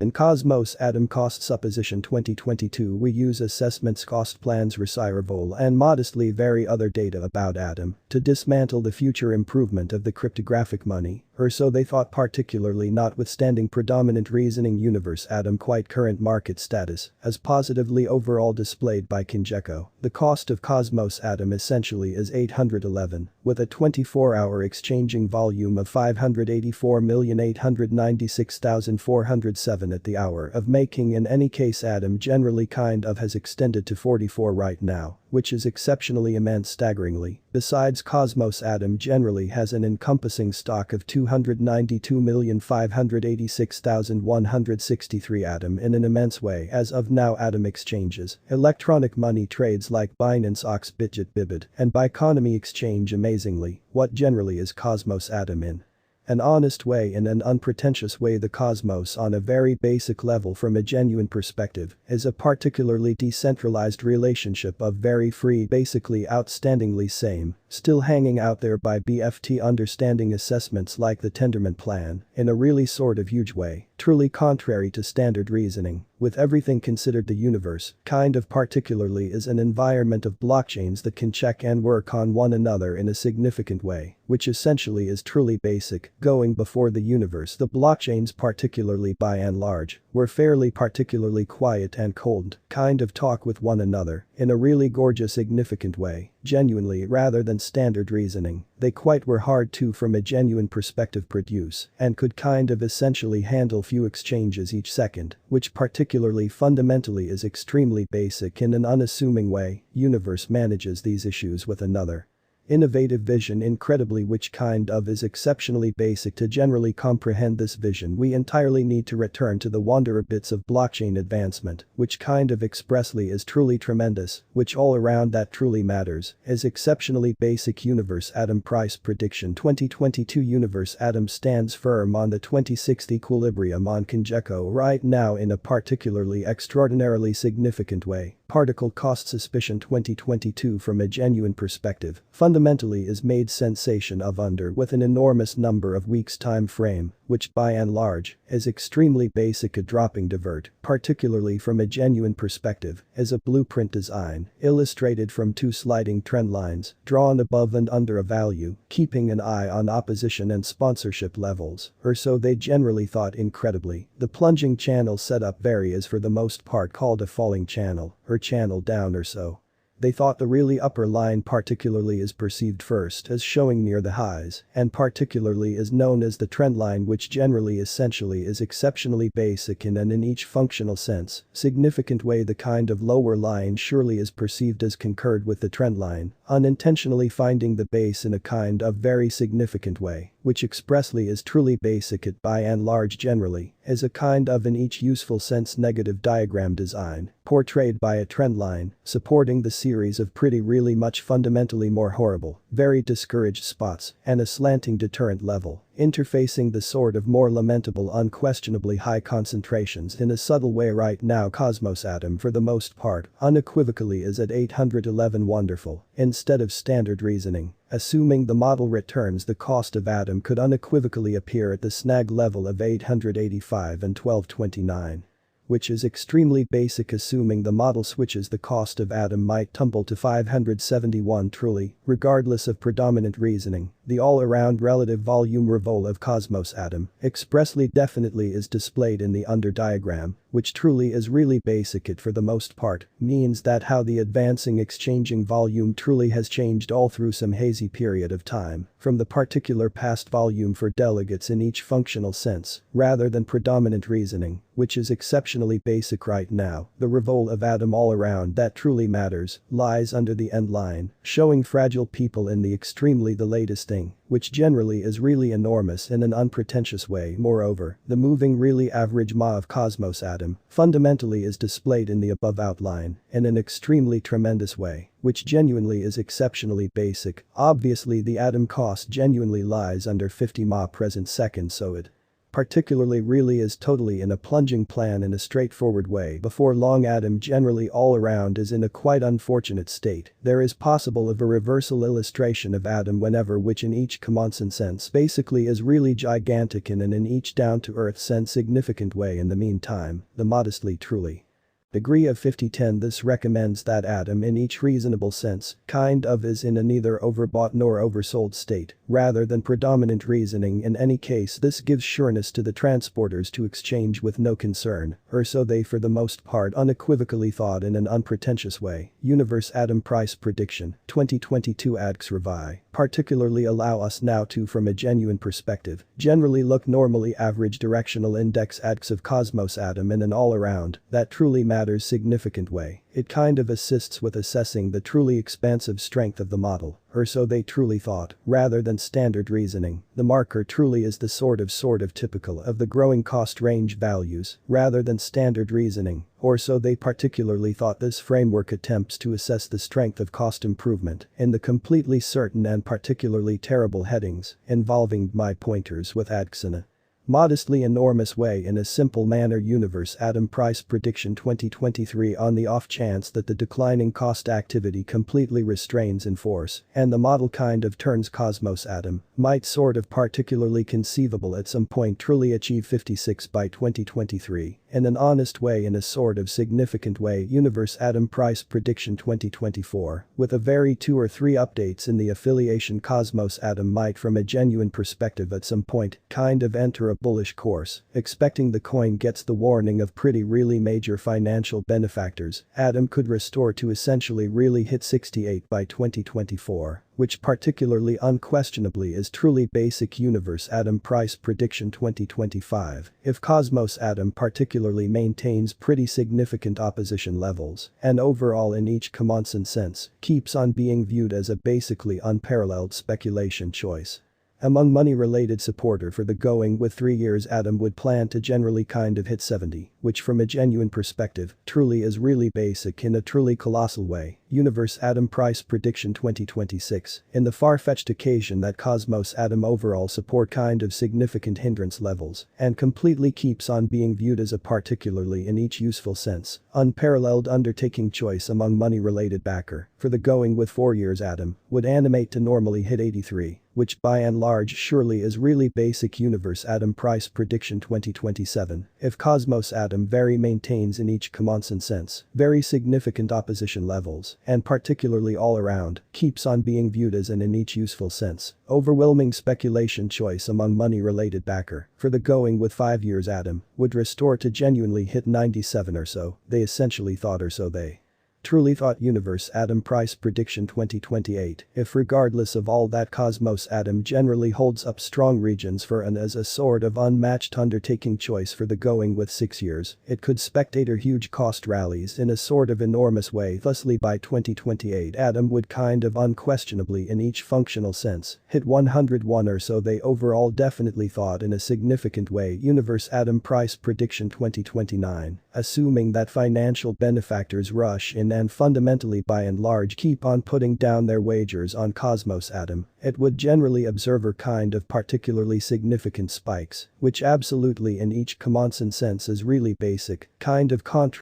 In Cosmos Atom Cost Supposition 2022 we use assessments cost plans receivables and modestly vary other data about Atom to dismantle the future improvement of the cryptographic money, or so they thought, particularly notwithstanding predominant reasoning universe Atom quite current market status as positively overall displayed by Kinjeko. The cost of Cosmos Atom essentially is 811 with a 24-hour exchanging volume of 584,896,407 at the hour of making. In any case Atom generally kind of has extended to 44 right now, which is exceptionally immense staggeringly. Besides Cosmos Atom generally has an encompassing stock of 292,586,163 Atom in an immense way as of now. Atom exchanges, electronic money trades like Binance Ox Bitget Bibit and Biconomy exchange amazingly. What generally is Cosmos Atom in an honest way, in an unpretentious way? The Cosmos on a very basic level from a genuine perspective is a particularly decentralized relationship of very free, basically outstandingly same, still hanging out there by BFT understanding assessments like the Tendermint plan in a really sort of huge way, truly contrary to standard reasoning. With everything considered, the universe kind of particularly is an environment of blockchains that can check and work on one another in a significant way, which essentially is truly basic. Going before the universe, the blockchains, particularly by and large, were fairly particularly quiet and cold, kind of talk with one another in a really gorgeous significant way, genuinely, rather than standard reasoning. They quite were hard to, from a genuine perspective, produce and could kind of essentially handle few exchanges each second, which particularly fundamentally is extremely basic in an unassuming way. Universe manages these issues with another innovative vision incredibly, which kind of is exceptionally basic. To generally comprehend this vision we entirely need to return to the wanderer bits of blockchain advancement, which kind of expressly is truly tremendous, which all around that truly matters, is exceptionally basic. Universe Atom Price Prediction 2022 Universe Atom stands firm on the 26th equilibrium on Kinjeko right now in a particularly extraordinarily significant way. Particle Cost Suspicion 2022 from a genuine perspective fundamentally is made sensation of under with an enormous number of weeks time frame, which by and large is extremely basic. A dropping divert, particularly from a genuine perspective, is a blueprint design illustrated from two sliding trend lines drawn above and under a value, keeping an eye on opposition and sponsorship levels, or so they generally thought. Incredibly, the plunging channel setup is for the most part called a falling channel or channel down, or so they thought. The really upper line particularly is perceived first as showing near the highs and particularly is known as the trend line, which generally essentially is exceptionally basic in an in each functional sense significant way. The kind of lower line surely is perceived as concurred with the trend line, unintentionally finding the base in a kind of very significant way, which expressly is truly basic. It by and large generally is a kind of in each useful sense negative diagram design portrayed by a trend line supporting the series of pretty really much fundamentally more horrible, very discouraged spots and a slanting deterrent level interfacing the sort of more lamentable unquestionably high concentrations in a subtle way. Right now Cosmos Atom for the most part unequivocally is at 811 wonderful instead of standard reasoning. Assuming the model returns, the cost of Atom could unequivocally appear at the snag level of 885 and 1229. Which is extremely basic. Assuming the model switches, the cost of Atom might tumble to 571. Truly, regardless of predominant reasoning, the all-around relative volume revol of Cosmos Atom expressly definitely is displayed in the under diagram, which truly is really basic. It for the most part means that how the advancing exchanging volume truly has changed all through some hazy period of time from the particular past volume for delegates in each functional sense rather than predominant reasoning, which is exceptionally basic right now. The revol of Atom all around that truly matters lies under the end line, showing fragile people in the extremely the latest thing, which generally is really enormous in an unpretentious way. Moreover, the moving really average MA of Cosmos Atom fundamentally is displayed in the above outline in an extremely tremendous way, which genuinely is exceptionally basic. Obviously the Atom cost genuinely lies under 50 MA present second, so it Particularly really is totally in a plunging plan in a straightforward way before long Atom generally all around is in a quite unfortunate state. There is possible of a reversal illustration of Atom whenever which in each common sense basically is really gigantic and in each down to earth sense significant way in the meantime, the modestly truly. Degree of 50-10 this recommends that Atom in each reasonable sense kind of is in a neither overbought nor oversold state, rather than predominant reasoning in any case this gives sureness to the transporters to exchange with no concern, or so they for the most part unequivocally thought in an unpretentious way. Universe Atom Price Prediction 2022 ADX Revi particularly allow us now to from a genuine perspective generally look normally average directional index ADX of Cosmos Atom in an all-around that truly matters significant way. It kind of assists with assessing the truly expansive strength of the model, or so they truly thought, rather than standard reasoning. The marker truly is the sort of typical of the growing cost range values, rather than standard reasoning, or so they particularly thought this framework attempts to assess the strength of cost improvement in the completely certain and particularly terrible headings involving my pointers with ADX modestly enormous way in a simple manner. Universe Atom Price Prediction 2023 on the off chance that the declining cost activity completely restrains in force and the model kind of turns Cosmos Atom might sort of particularly conceivable at some point truly achieve 56 by 2023 in an honest way in a sort of significant way. Universe Atom Price Prediction 2024 with a very 2 or 3 updates in the affiliation Cosmos Atom might from a genuine perspective at some point kind of enter a bullish course, expecting the coin gets the warning of pretty really major financial benefactors. Atom could restore to essentially really hit 68 by 2024, which particularly unquestionably is truly basic. Universe Atom Price Prediction 2025 if Cosmos Atom particularly maintains pretty significant opposition levels and overall in each common sense keeps on being viewed as a basically unparalleled speculation choice. Among money-related supporter for the going with 3 years Atom would plan to generally kind of hit 70, which from a genuine perspective truly is really basic in a truly colossal way. Universe Atom Price Prediction 2026 in the far-fetched occasion that Cosmos Atom overall support kind of significant hindrance levels and completely keeps on being viewed as a particularly in each useful sense unparalleled undertaking choice among money-related backer for the going with 4 years Atom would animate to normally hit 83, which by and large surely is really basic. Universe Atom Price Prediction 2027 if Cosmos Atom very maintains in each common sense very significant opposition levels and particularly all around keeps on being viewed as an in each useful sense overwhelming speculation choice among money-related backer for the going with 5 years Atom would restore to genuinely hit 97 or so they essentially thought or so they truly thought. Universe Atom Price Prediction 2028 if regardless of all that Cosmos Atom generally holds up strong regions for and as a sort of unmatched undertaking choice for the going with 6 years, it could spectator huge cost rallies in a sort of enormous way. Thusly by 2028 Atom would kind of unquestionably in each functional sense hit 101 or so they overall definitely thought in a significant way. Universe Atom Price Prediction 2029 assuming that financial benefactors rush in and fundamentally by and large keep on putting down their wagers on Cosmos Atom, it would generally observer kind of particularly significant spikes, which absolutely in each common sense is really basic, kind of